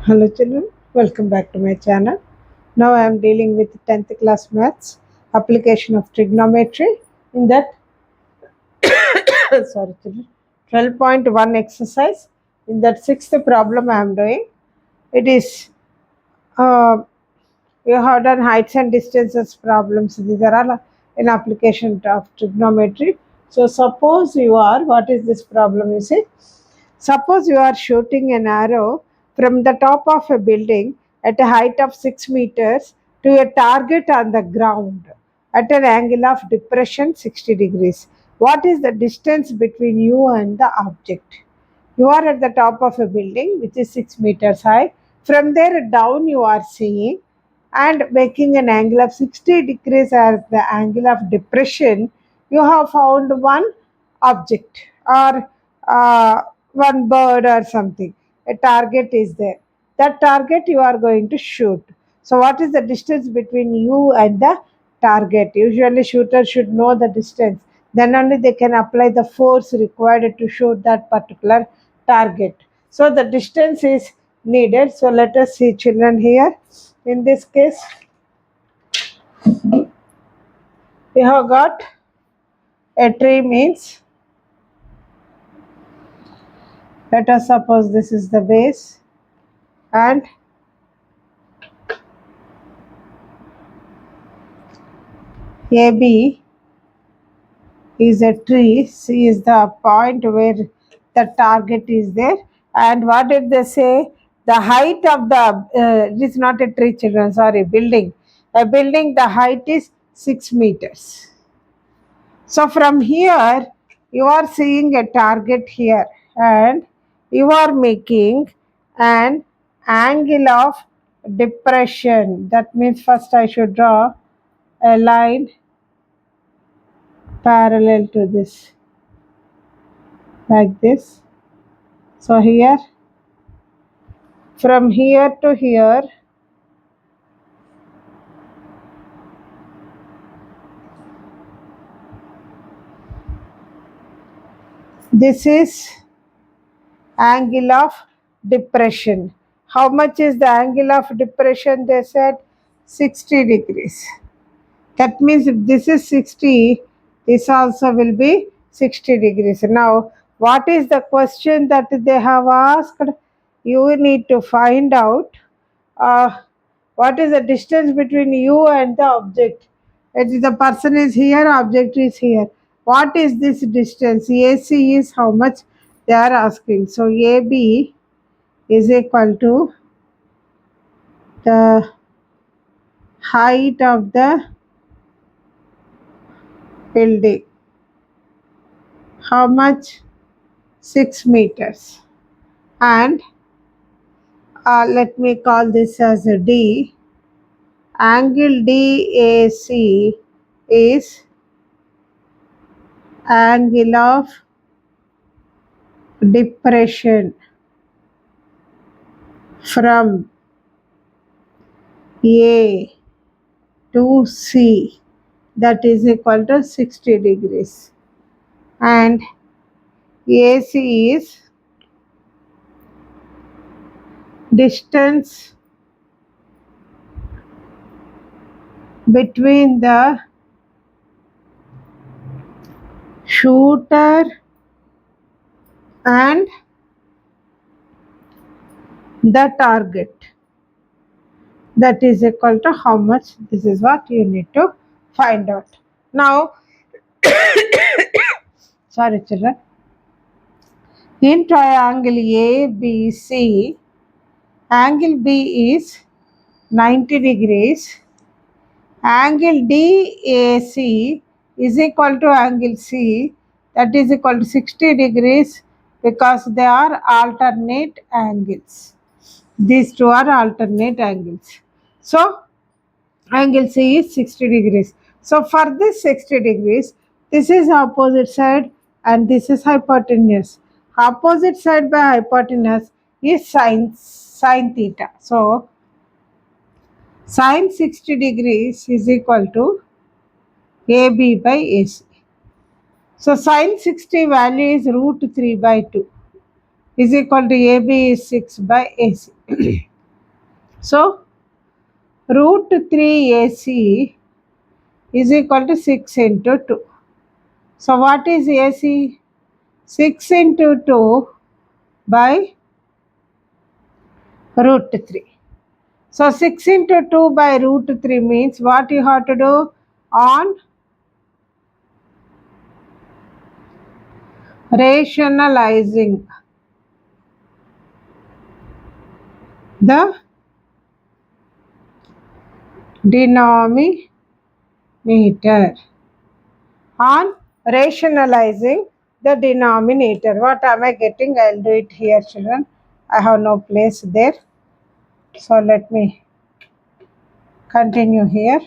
Hello children, welcome back to my channel. Now I am dealing with 10th class maths, application of trigonometry. In that, sorry children, 12.1 exercise. In that sixth problem I am doing, it is, we have done heights and distances problems. These are all in application of trigonometry. So suppose you are, what is this problem you see? Suppose you are shooting an arrow from the top of a building at a height of 6 meters to a target on the ground at an angle of depression 60 degrees. What is the distance between you and the object? You are at the top of a building which is 6 meters high. From there down, you are seeing and making an angle of 60 degrees as the angle of depression. You have found one object or one bird or something. A target is there. That target you are going to shoot. So, what is the distance between you and the target? Usually, shooter should know the distance. Then only they can apply the force required to shoot that particular target. So, the distance is needed. So, let us see children here. In this case, we have got a tree means, let us suppose this is the base and AB is a tree, C is the point where the target is there. And what did they say? The height of the, it is not a tree children, sorry, building. A building, the height is 6 meters. So from here, you are seeing a target here and you are making an angle of depression. That means first I should draw a line parallel to this like this. So here, from here to here, this is angle of depression. How much is the angle of depression? They said 60 degrees. That means if this is 60, this also will be 60 degrees. Now, what is the question that they have asked? You need to find out uh, what is the distance between you and the object. It is the person is here, object is here. What is this distance? AC is how much they are asking. So, AB is equal to the height of the building. How much? 6 meters. And let me call this as a D. Angle DAC is angle of depression from A to C, that is equal to 60 degrees. And AC is distance between the shooter and the target, that is equal to how much. This is what you need to find out. Now, sorry children, in triangle ABC, angle B is 90 degrees. Angle DAC is equal to angle C, that is equal to 60 degrees, because they are alternate angles. These two are alternate angles. So, angle C is 60 degrees. So, for this 60 degrees, this is opposite side and this is hypotenuse. Opposite side by hypotenuse is sine theta. So, sine 60 degrees is equal to AB by AC. So, sine 60 value is root 3 by 2 is equal to AB is 6 by AC. So root 3 AC is equal to 6 into 2. So what is AC? 6 into 2 by root 3. So 6 into 2 by root 3 means what you have to do? On rationalizing the denominator. On rationalizing the denominator. What am I getting? I'll do it here, children. I have no place there. So let me continue here.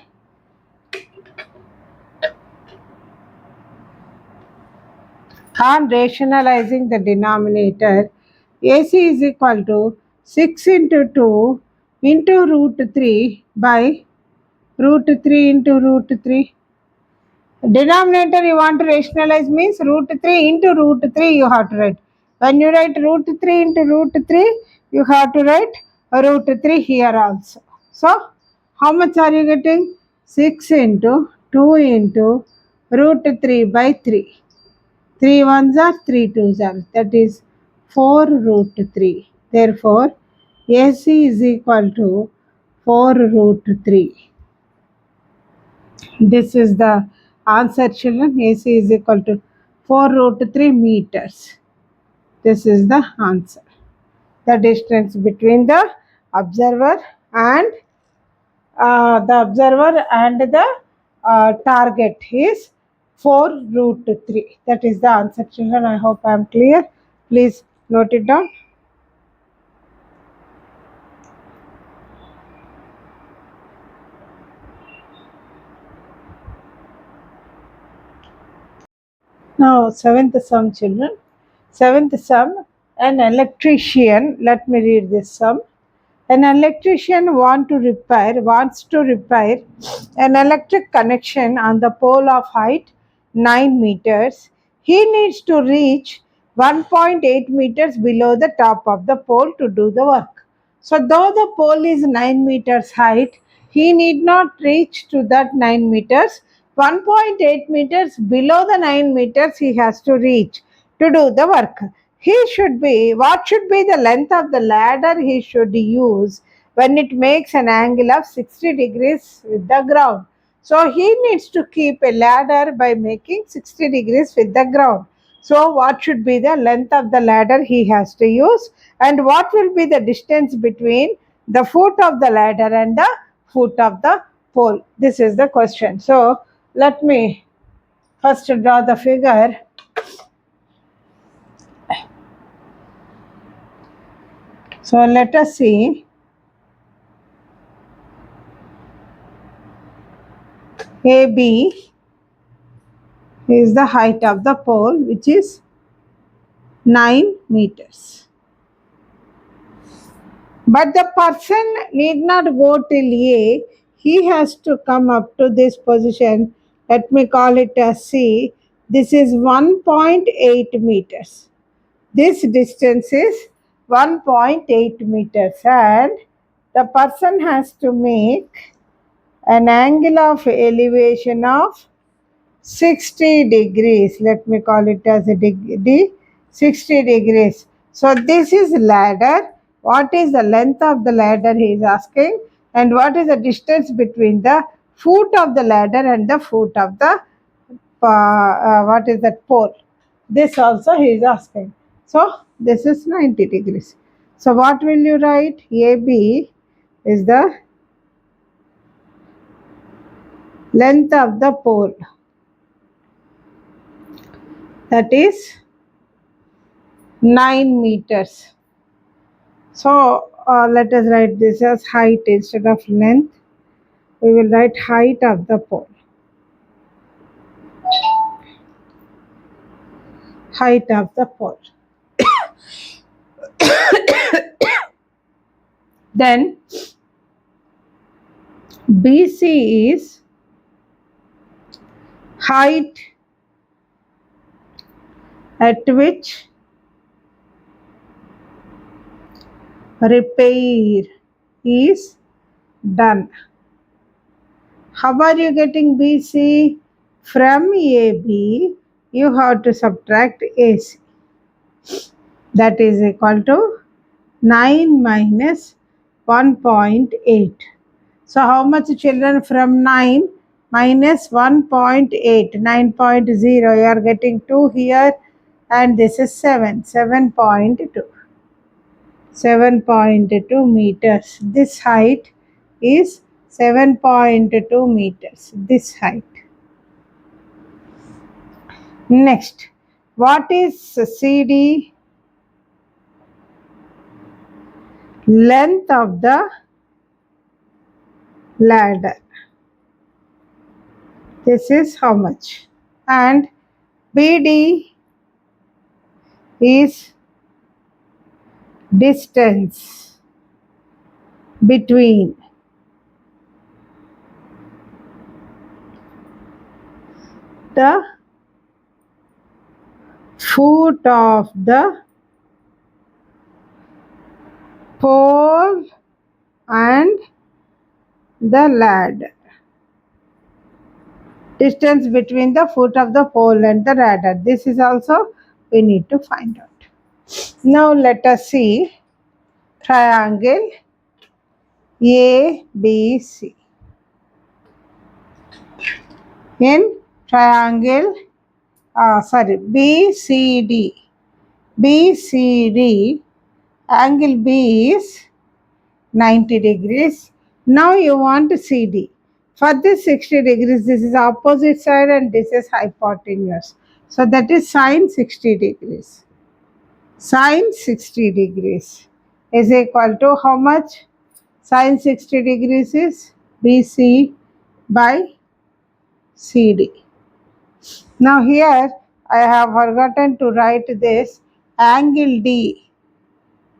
On rationalizing the denominator, AC is equal to 6 into 2 into root 3 by root 3 into root 3. Denominator you want to rationalize means root 3 into root 3 you have to write. When you write root 3 into root 3, you have to write root 3 here also. So, how much are you getting? 6 into 2 into root 3 by 3. 3 ones are 3 twos are. That is 4 root 3. Therefore, AC is equal to 4 root 3. This is the answer, children. AC is equal to 4 root 3 meters. This is the answer. The distance between the observer and target is 4 root 3. That is the answer, children. I hope I am clear. Please note it down. Now, seventh sum, children. Seventh sum, an electrician, let me read this sum. An electrician wants to repair an electric connection on the pole of height 9 meters. He needs to reach 1.8 meters below the top of the pole to do the work. So though the pole is 9 meters height, he need not reach to that 9 meters. 1.8 meters below the 9 meters he has to reach to do the work. What should be the length of the ladder he should use when it makes an angle of 60 degrees with the ground? So he needs to keep a ladder by making 60 degrees with the ground. So what should be the length of the ladder he has to use, and what will be the distance between the foot of the ladder and the foot of the pole? This is the question. So let me first draw the figure. So let us see. AB is the height of the pole, which is 9 meters. But the person need not go till A. He has to come up to this position. Let me call it as C. This is 1.8 meters. This distance is 1.8 meters, and the person has to make an angle of elevation of 60 degrees. Let me call it as a 60 degrees. So this is ladder. What is the length of the ladder he is asking, and what is the distance between the foot of the ladder and the foot of the what is that pole? This also he is asking. So this is 90 degrees. So what will you write? AB is the length of the pole. That is 9 meters. So let us write this as height instead of length. We will write height of the pole. Height of the pole. Then BC is height at which repair is done. How are you getting BC? From AB, you have to subtract AC. That is equal to 9 minus 1.8. So how much children from 9 minus 1.8? 9.0. You are getting 2 here and this is 7. 7.2. 7.2 meters. This height is 7.2 meters. This height. Next, what is CD? Length of the ladder. This is how much? And BD is distance between the foot of the pole and the ladder. Distance between the foot of the pole and the ladder. This is also we need to find out. Now let us see triangle ABC. In triangle, BCD. BCD, angle B is 90 degrees. Now you want CD. For this 60 degrees, this is opposite side and this is hypotenuse. So that is sine 60 degrees. Sine 60 degrees is equal to how much? Sine 60 degrees is BC by CD. Now here I have forgotten to write this. Angle D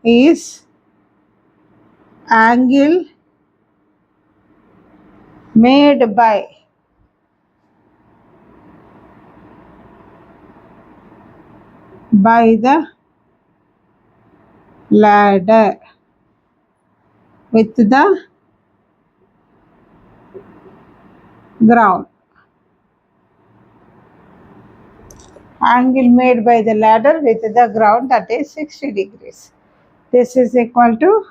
is angle made by the ladder with the ground. Angle made by the ladder with the ground, that is 60 degrees. This is equal to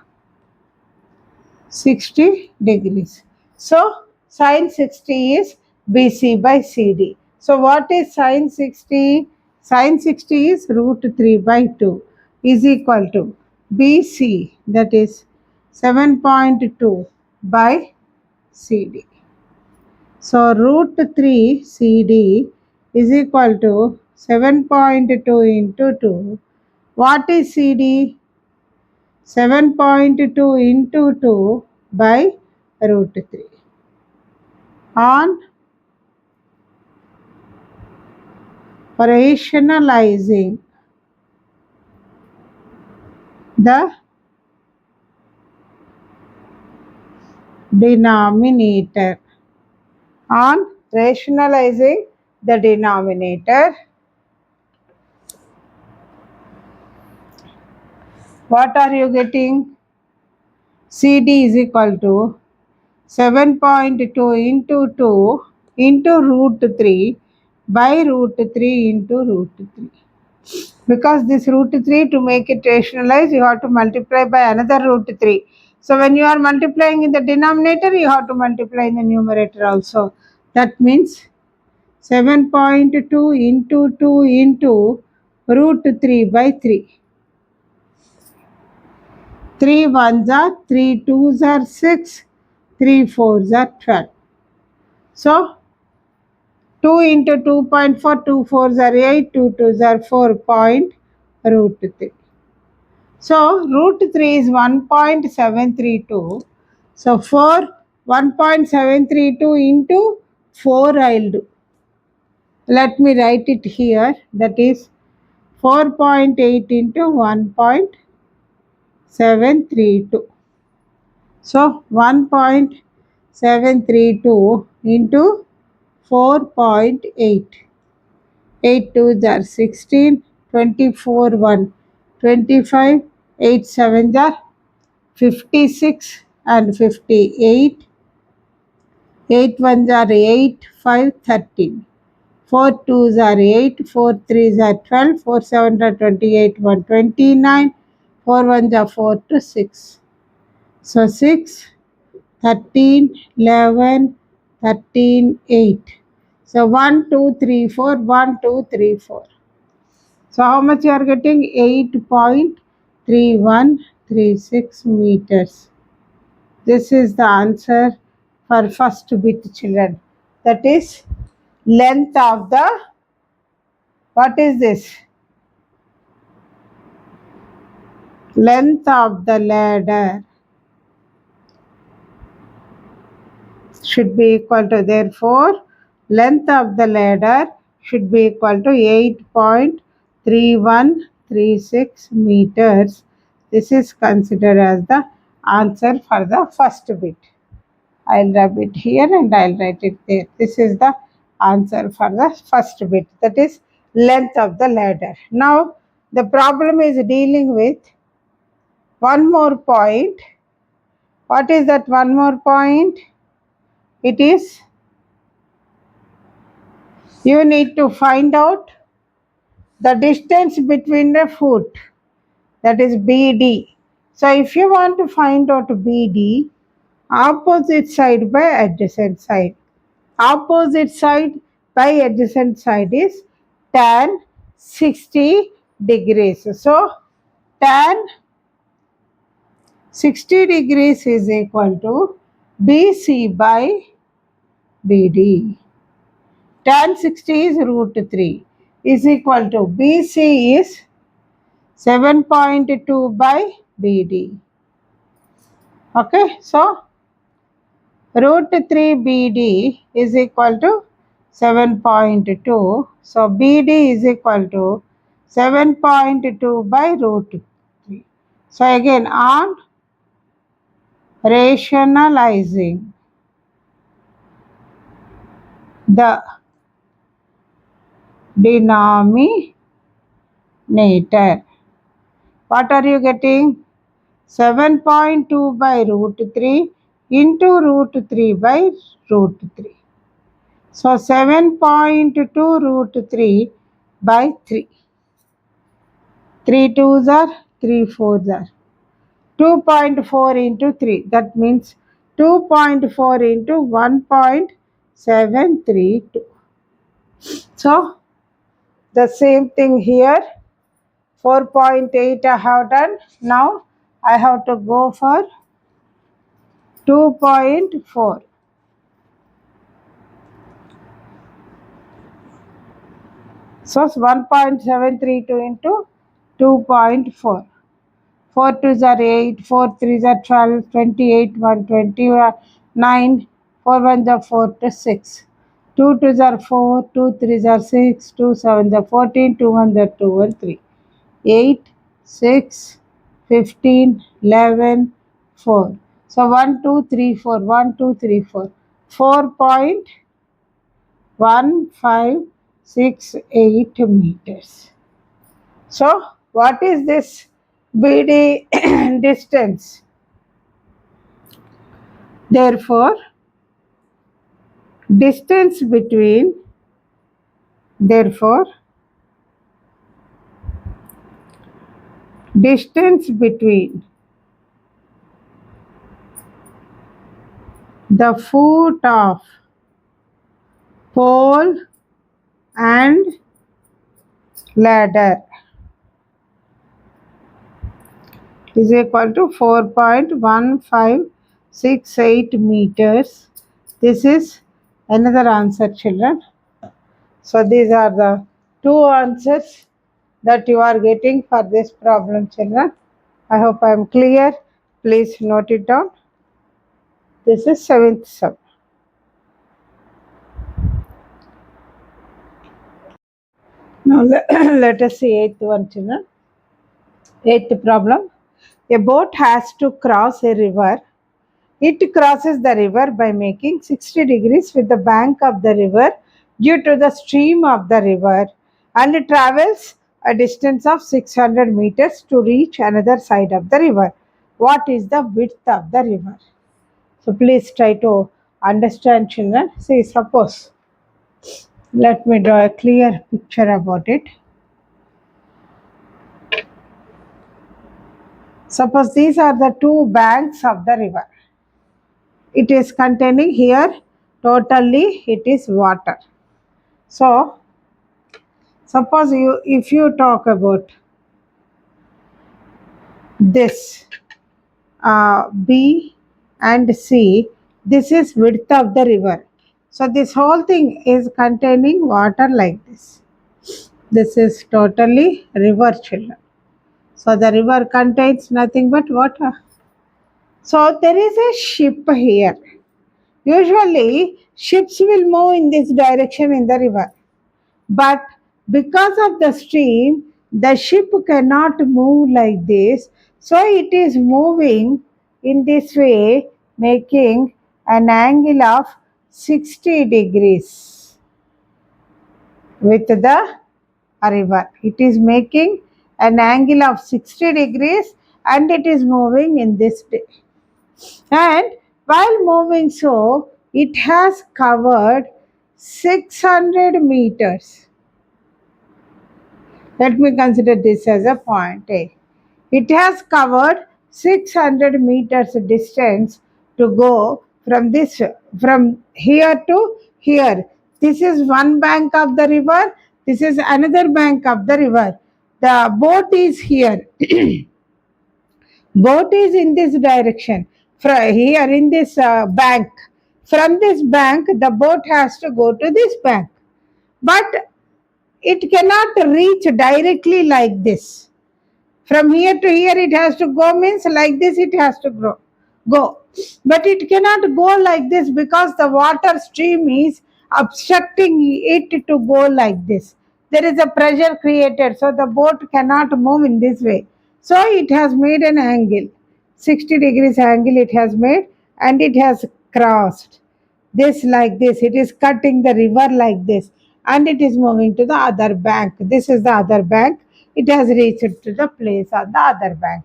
60 degrees. So sine 60 is BC by CD. So what is sine 60? Sine 60 is root 3 by 2 is equal to BC, that is 7.2 by CD. So root 3 CD is equal to 7.2 into 2. What is CD? 7.2 into 2 by root 3. On rationalizing the denominator. On rationalizing the denominator, what are you getting? CD is equal to 7.2 into 2 into root 3 by root 3 into root 3. Because this root 3, to make it rationalize, you have to multiply by another root 3. So when you are multiplying in the denominator, you have to multiply in the numerator also. That means 7.2 into 2 into root 3 by 3. 3 ones are 3 twos are 6, 3 fours are 12. So 2 into 2.4, 2 fours are 8, 2 twos are 4 point root 3. So root 3 is 1.732. So for 1.732 into 4 I'll do. Let me write it here. That is 4.8 into 1.732. So 1.732 into 4.8. 8 twos are 16, 24 1, 25, 8 sevens are 56, and 58. 8 ones are 8, 5, 13. 4 twos are 8, 4 threes are 12, 4 sevens are 28, 129, 4 ones are 4 to 6. So 6, 13, 11, 13, 8. So 1, 2, 3, 4, 1, 2, 3, 4. So how much you are getting? 8.3136 meters. This is the answer for first bit, children. That is length of the, what is this? Length of the ladder should be equal to, therefore, length of the ladder should be equal to 8.3136 meters. This is considered as the answer for the first bit. I'll rub it here and I'll write it there. This is the answer for the first bit, that is length of the ladder. Now the problem is dealing with one more point. What is that one more point? It is, you need to find out the distance between the foot, that is BD. So if you want to find out BD, opposite side by adjacent side. Opposite side by adjacent side is tan 60 degrees. So tan 60 degrees is equal to BC by BD. Tan 60 is root 3 is equal to BC is 7.2 by BD. Okay, so root 3 BD is equal to 7.2. So BD is equal to 7.2 by root 3. So again, on rationalizing the denominator, what are you getting? 7.2 by root 3 into root 3 by root 3. So 7.2 root 3 by 3. 3 twos are 3 fours are 2.4 into 3. That means 2.4 into 1.732. So the same thing here. 4.8 I have done. Now I have to go for 2.4. So 1.732 into 2.4. 4 twos are 8, 4 threes are 12, 28, 129, 4 ones are 4 to 6. 2 twos are 4, 2 threes are 6, 2 sevens are 14, 2 ones are 2 and 3. 8, 6, 15, 11, 4. So 1, 2, 3, 4, 1, 2, 3, 4. 4.1568 meters. So what is this BD distance? Therefore, distance between, therefore, distance between the foot of pole and ladder is equal to 4.1568 meters. This is another answer, children. So these are the two answers that you are getting for this problem, children. I hope I am clear. Please note it down. This is 7th sum. Now let us see 8th one, children. 8th problem. A boat has to cross a river. It crosses the river by making 60 degrees with the bank of the river due to the stream of the river, and it travels a distance of 600 meters to reach another side of the river. what is the width of the river. So please try to understand, children. See, suppose, let me draw a clear picture about it. Suppose these are the two banks of the river. It is containing here, totally it is water. So suppose if you talk about this B and C, this is width of the river. So this whole thing is containing water like this. This is totally river, children. So the river contains nothing but water. So there is a ship here. Usually ships will move in this direction in the river. But because of the stream, the ship cannot move like this. So it is moving in this way, making an angle of 60 degrees with the river. It is making an angle of 60 degrees and it is moving in this way. And while moving so, it has covered 600 meters. Let me consider this as a point A. It has covered 600 meters distance to go from here to here. This is one bank of the river. This is another bank of the river. The boat is here. Boat is in this direction. From here in this bank. From this bank, the boat has to go to this bank. But it cannot reach directly like this. From here to here it has to go, means like this it has to go. But it cannot go like this because the water stream is obstructing it to go like this. There is a pressure created, so the boat cannot move in this way. So it has made an angle, 60 degrees angle it has made, and it has crossed this like this. It is cutting the river like this, and it is moving to the other bank. This is the other bank. It has reached to the place on the other bank.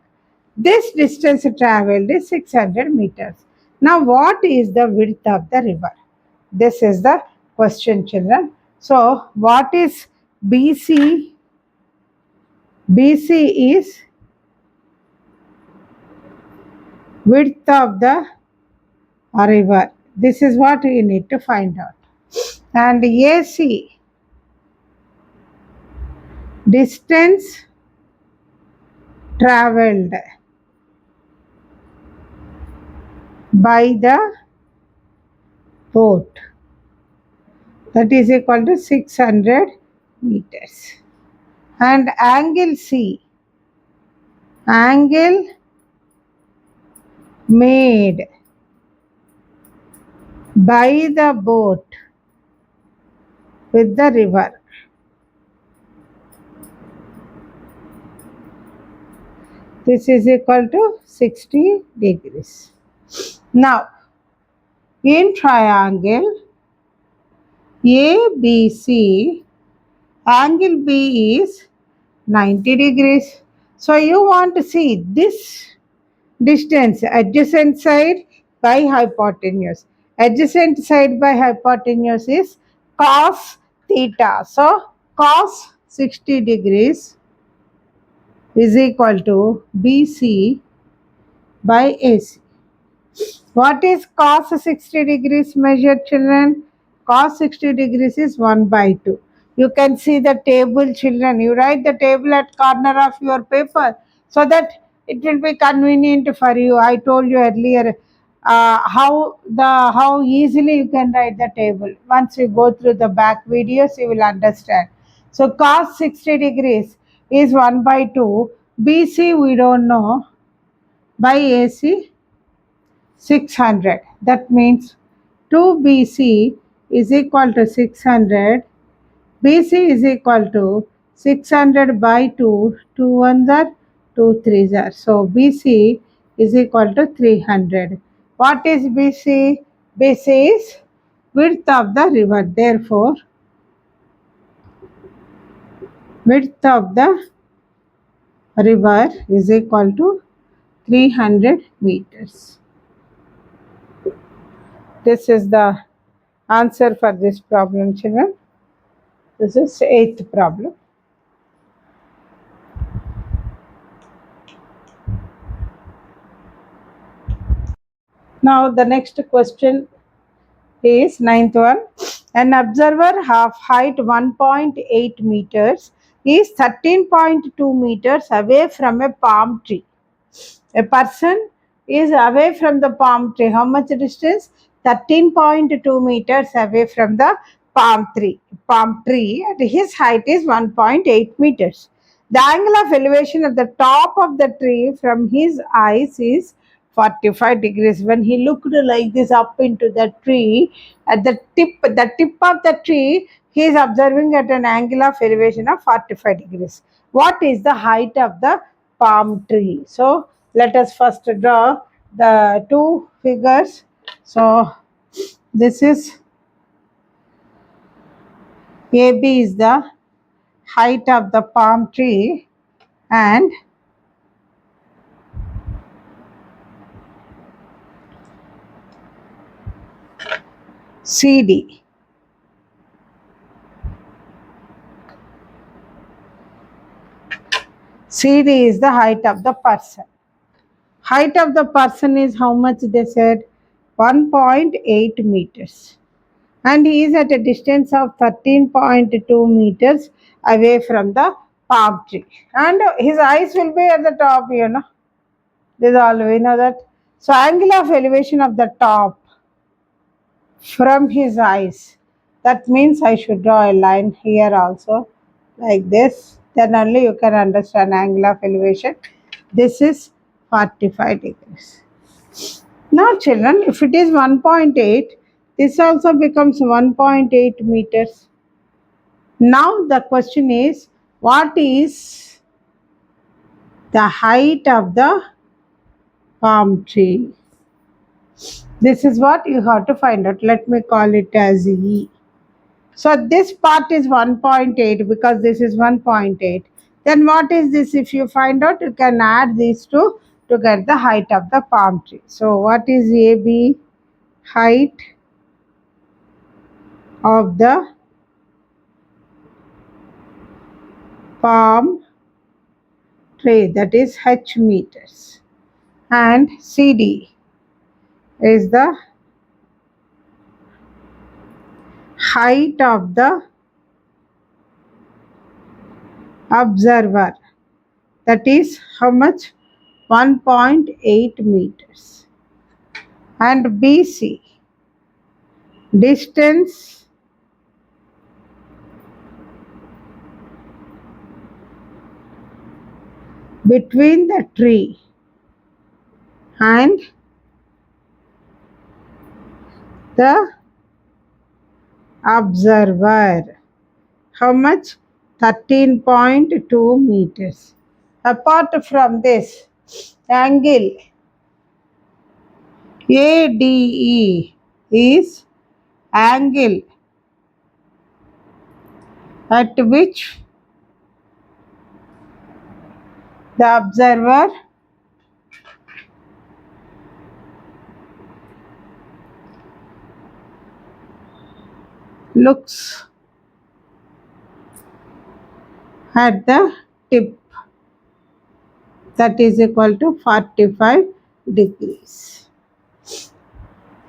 This distance traveled is 600 meters. Now what is the width of the river? This is the question, children. So what is BC? BC is width of the river. This is what we need to find out. And AC, distance traveled by the boat, that is equal to 600 meters. And angle C, angle made by the boat with the river, this is equal to 60 degrees. Now in triangle ABC, angle B is 90 degrees. So you want to see this distance, adjacent side by hypotenuse. Adjacent side by hypotenuse is cos theta. So cos 60 degrees is equal to BC by AC. What is cos 60 degrees measured, children? Cos 60 degrees is 1 by 2. You can see the table, children. You write the table at corner of your paper so that it will be convenient for you. I told you earlier how easily you can write the table. Once you go through the back videos, you will understand. So cos 60 degrees is 1 by 2. BC we don't know. By AC 600. That means 2 BC is equal to 600. BC is equal to 600 by 2. 2 ones are 2 threes are. So BC is equal to 300. What is BC? BC is width of the river. Therefore, width of the river is equal to 300 meters. This is the answer for this problem, children. This is eighth problem. Now the next question is ninth one. An observer of height 1.8 meters is 13.2 meters away from a palm tree. A person is away from the palm tree. How much distance? 13.2 meters away from the palm tree, and his height is 1.8 meters. The angle of elevation at the top of the tree from his eyes is 45 degrees. When he looked like this up into the tree, at the tip of the tree, he is observing at an angle of elevation of 45 degrees. What is the height of the palm tree? So let us first draw the two figures. So this is AB is the height of the palm tree, and CD. CD is the height of the person. Height of the person is how much they said? 1.8 meters. And he is at a distance of 13.2 meters away from the palm tree. And his eyes will be at the top, This is all we know that. So angle of elevation of the top from his eyes. That means I should draw a line here also, like this. Then only you can understand angle of elevation. This is 45 degrees. Now children, if it is 1.8, this also becomes 1.8 meters. Now the question is, what is the height of the palm tree? This is what you have to find out. Let me call it as E. So this part is 1.8 because this is 1.8. Then what is this? If you find out, you can add these two to get the height of the palm tree. So what is AB? Height of the palm tree, that is H meters. And CD is the height of the observer, that is how much? 1.8 meters. And BC, distance between the tree and the observer. How much? 13.2 meters. Apart from this, angle ADE is angle at which the observer looks at the tip, that is equal to 45 degrees.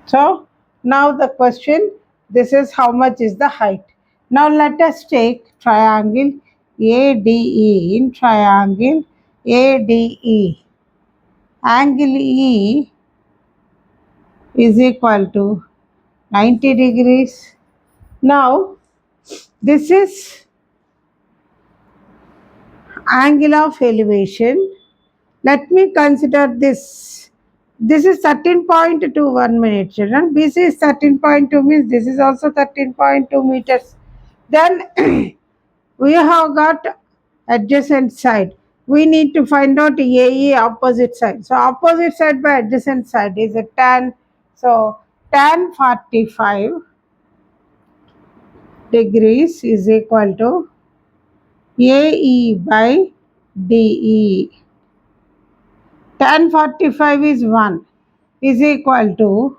So now the question, this is how much is the height. Now let us take triangle ADE. In triangle ADE, angle E is equal to 90 degrees. Now this is angle of elevation. Let me consider this. This is 13.21 minutes, children. BC is 13.2 means this is also 13.2 meters. Then we have got adjacent side. We need to find out AE opposite side. So opposite side by adjacent side is a tan. So tan 45 degrees is equal to AE by DE. Tan 45 is 1 is equal to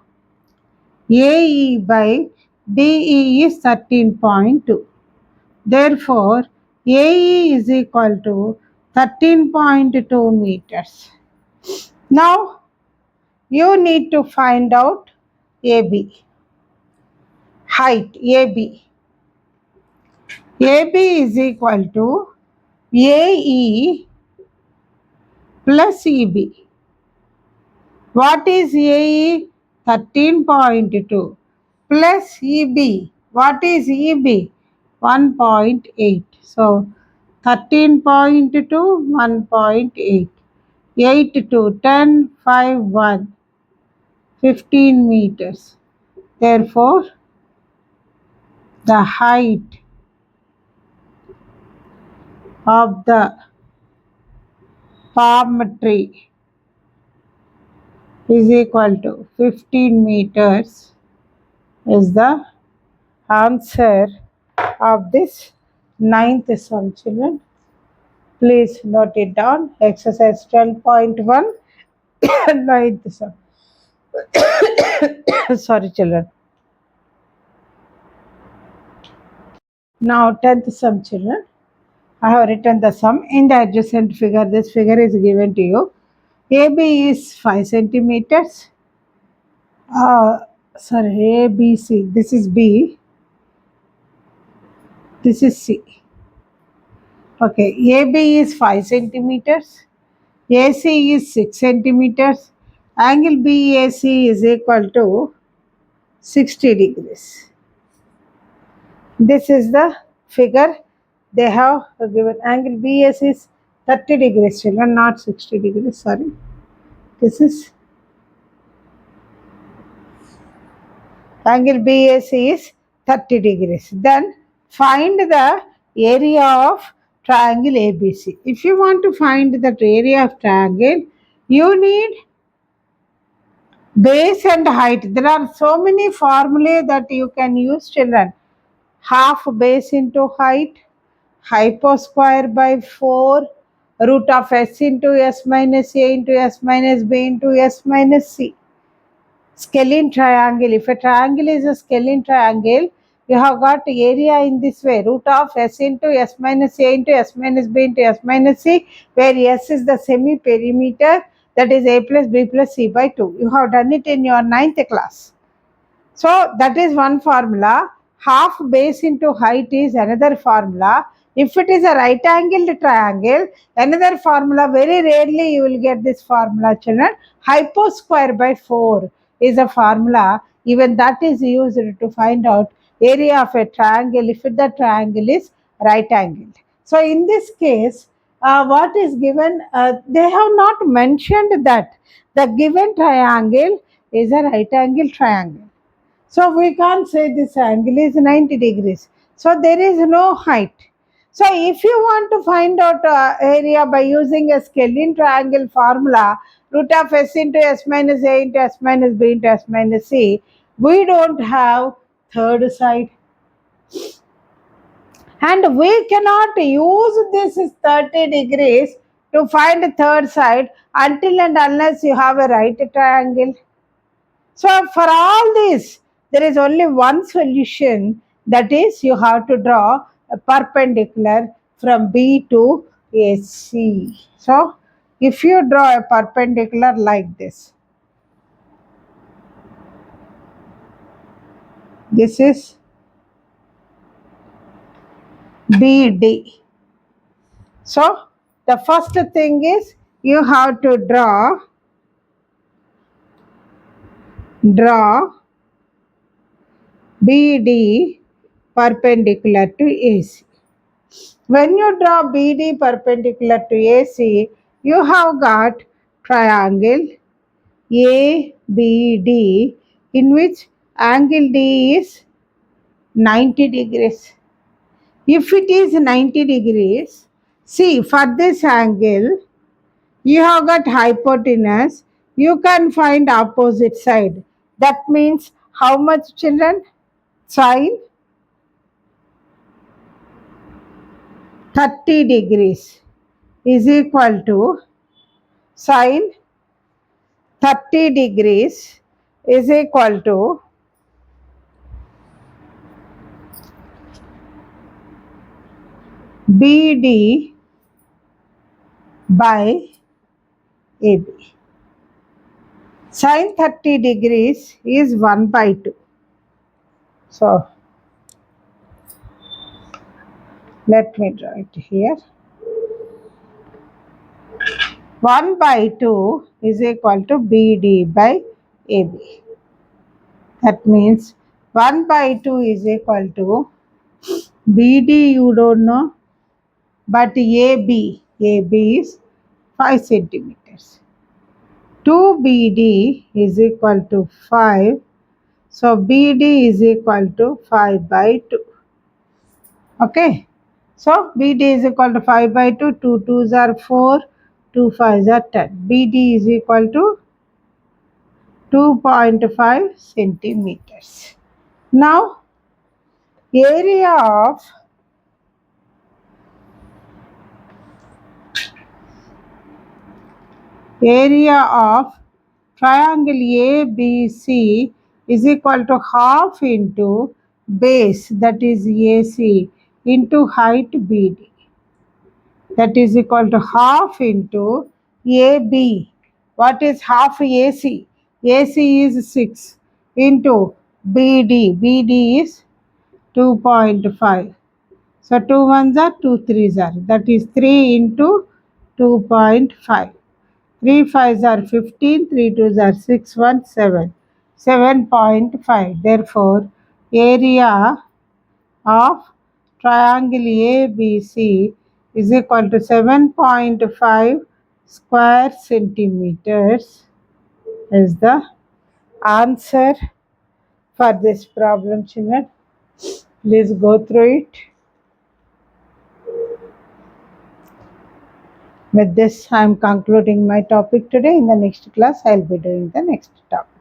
AE by DE is 13.2. Therefore, AE is equal to 13.2 meters. Now, you need to find out AB, height AB. AB is equal to AE plus EB. What is AE? 13.2 plus EB. What is EB? 1.8. So 13.2, 1.8. 8 to 10, 5, 1. 15 meters. Therefore, the height of the palm tree is equal to 15 meters is the answer of this ninth sum, children. Please note it down. Exercise 12.1 ninth sum. Sorry, children. Now 10th sum, children. I have written the sum in the adjacent figure. This figure is given to you. AB is 5 centimeters. Sorry, ABC. This is B. This is C. Okay, AB is 5 centimeters. AC is 6 centimeters. Angle BAC is equal to 60 degrees. This is the figure they have given. Angle BAC is 30 degrees, children, not 60 degrees. Sorry. This is angle BAC is 30 degrees. Then find the area of triangle ABC. If you want to find that area of triangle, you need base and height. There are so many formulae that you can use, children. Half base into height, hypo square by 4, root of s into s minus a into s minus b into s minus c. Scalene triangle. If a triangle is a scalene triangle, you have got area in this way, root of s into s minus a into s minus b into s minus c, where s is the semi perimeter, that is a plus b plus c by 2. You have done it in your ninth class. So that is one formula. Half base into height is another formula. If it is a right angled triangle, another formula, very rarely you will get this formula, children. Hypo square by 4 is a formula. Even that is used to find out area of a triangle if the triangle is right angled. So in this case, what is given, they have not mentioned that the given triangle is a right angle triangle. So we can't say this angle is 90 degrees. So there is no height. So if you want to find out area by using a scalene triangle formula, root of s into s minus a into s minus b into s minus c, we don't have third side. And we cannot use this 30 degrees to find third side until and unless you have a right triangle. So for all this, there is only one solution, that is you have to draw a perpendicular from B to AC. So if you draw a perpendicular like this is BD. So the first thing is you have to draw BD perpendicular to AC. When you draw BD perpendicular to AC, you have got triangle ABD in which angle D is 90 degrees. If it is 90 degrees, see, for this angle, you have got hypotenuse, you can find opposite side. That means how much, children? Sine 30 degrees is equal to sine 30 degrees is equal to BD by AB. Sin 30 degrees is 1 by 2. So, let me draw it here. 1 by 2 is equal to BD by AB. That means 1 by 2 is equal to BD, you don't know, but AB is 5 centimeters. 2BD is equal to 5. So BD is equal to 5 by 2. Okay. So BD is equal to 5 by 2. 2 2s are 4. 2 5s are 10. BD is equal to 2.5 centimeters. Now area of triangle ABC is equal to half into base, that is AC, into height BD. That is equal to half into AB. What is half AC? AC is 6 into BD. BD is 2.5. So 2 ones are 2 threes are. That is 3 into 2.5. 3 fives are 15, 3 twos are 6, 1, 7. 7.5. Therefore, area of triangle ABC is equal to 7.5 square centimeters is the answer for this problem, children. Please go through it. With this, I am concluding my topic today. In the next class, I will be doing the next topic.